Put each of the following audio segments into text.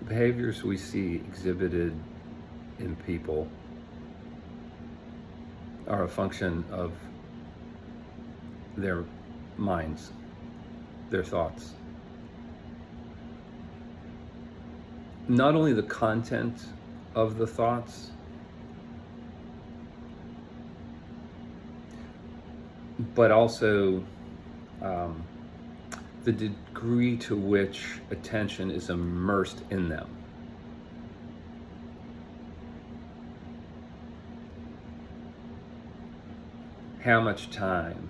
Behaviors we see exhibited in people are a function of their minds, their thoughts. Not only the content of the thoughts, but also um, the degree to which attention is immersed in them. How much time,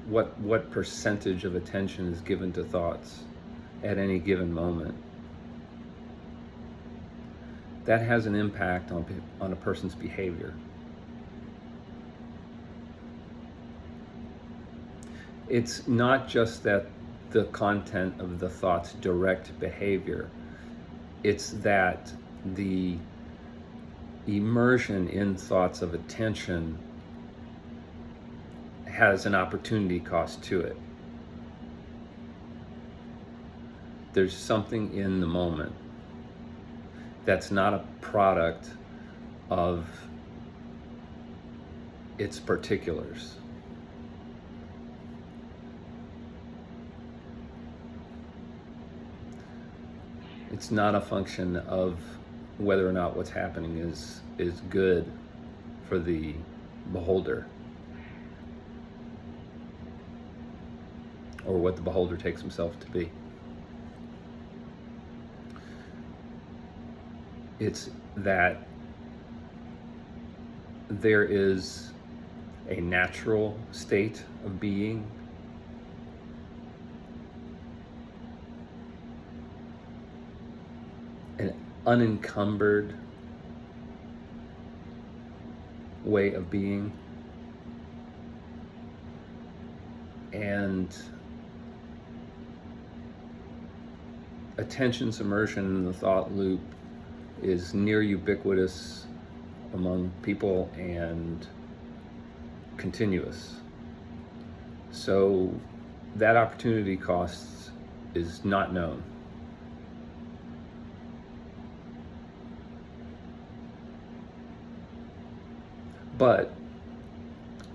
what percentage of attention is given to thoughts at any given moment. That has an impact on a person's behavior. It's not just that the content of the thoughts direct behavior, it's that the immersion in thoughts of attention has an opportunity cost to it. There's something in the moment that's not a product of its particulars. It's not a function of whether or not what's happening is good for the beholder, or what the beholder takes himself to be. It's that there is a natural state of being, an unencumbered way of being, and attention's immersion in the thought loop is near ubiquitous among people and continuous. So that opportunity cost is not known. But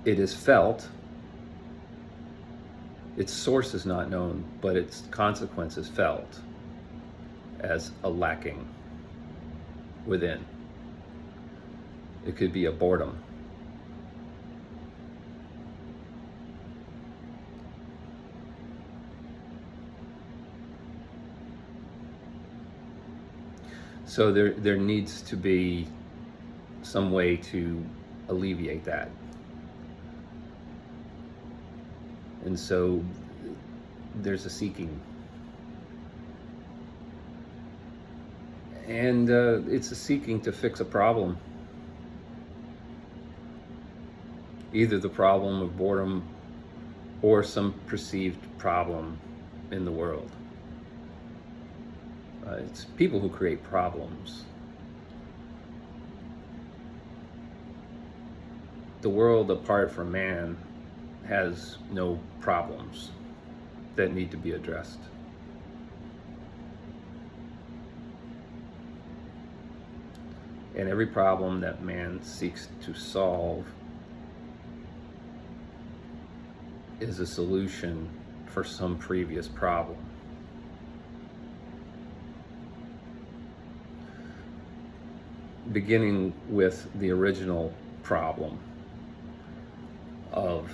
it is felt. Its source is not known, but its consequence is felt as a lacking within. It could be a boredom. So there needs to be some way to alleviate that. And so there's a seeking. And it's a seeking to fix a problem. Either the problem of boredom or some perceived problem in the world. It's people who create problems. The world apart from man has no problems that need to be addressed. And every problem that man seeks to solve is a solution for some previous problem. Beginning with the original problem of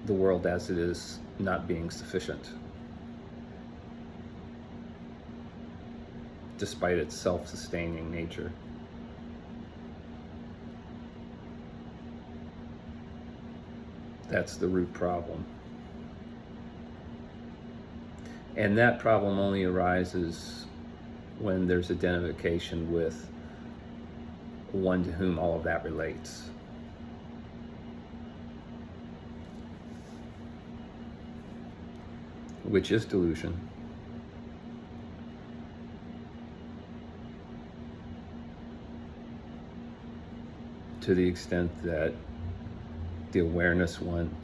the world as it is not being sufficient, despite its self-sustaining nature. That's the root problem. And that problem only arises when there's identification with one to whom all of that relates. Which is delusion. To the extent that the awareness one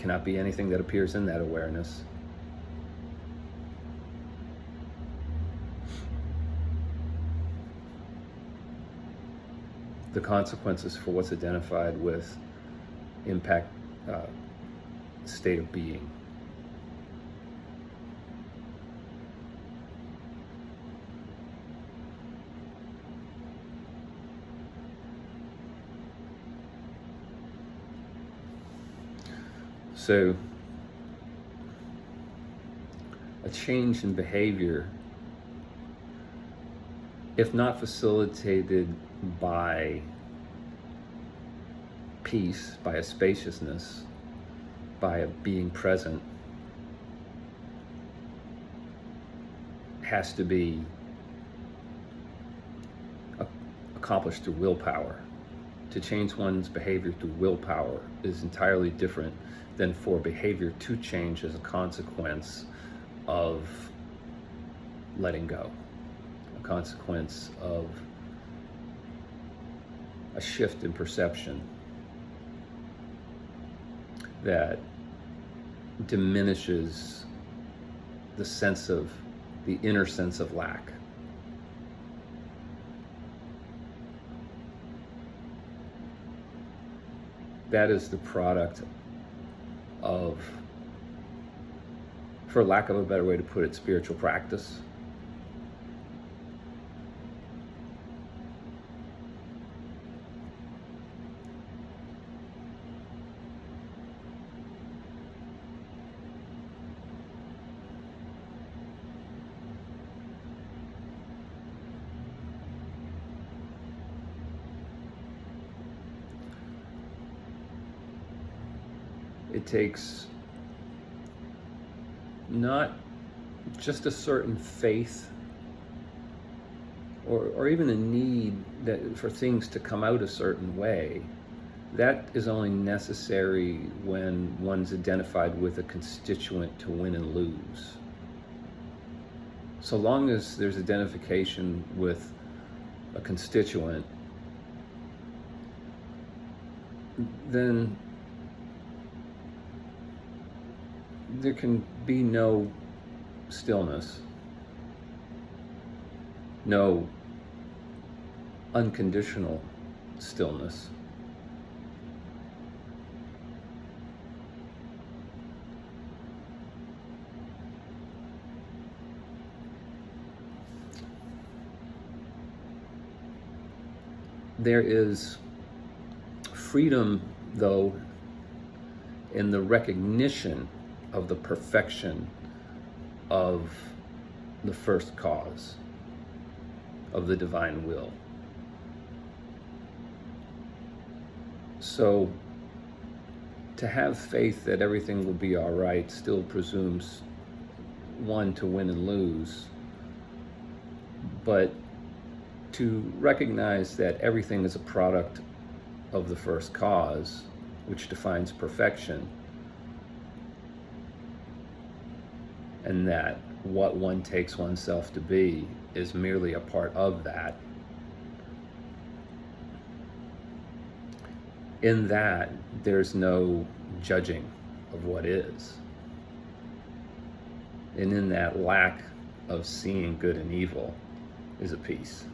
cannot be anything that appears in that awareness. The consequences for what's identified with impact state of being. So a change in behavior, if not facilitated by peace, by a spaciousness, by a being present, has to be accomplished through willpower. To change one's behavior through willpower is entirely different than for behavior to change as a consequence of letting go, a consequence of a shift in perception that diminishes the inner sense of lack. That is the product of, for lack of a better way to put it, spiritual practice. It takes not just a certain faith or even a need for things to come out a certain way. That is only necessary when one's identified with a constituent to win and lose. So long as there's identification with a constituent, then there can be no stillness, no unconditional stillness. There is freedom, though, in the recognition of the perfection of the first cause, of the divine will. So to have faith that everything will be all right still presumes one to win and lose, but to recognize that everything is a product of the first cause, which defines perfection, and that what one takes oneself to be is merely a part of that. In that, there's no judging of what is. And in that lack of seeing good and evil is a peace.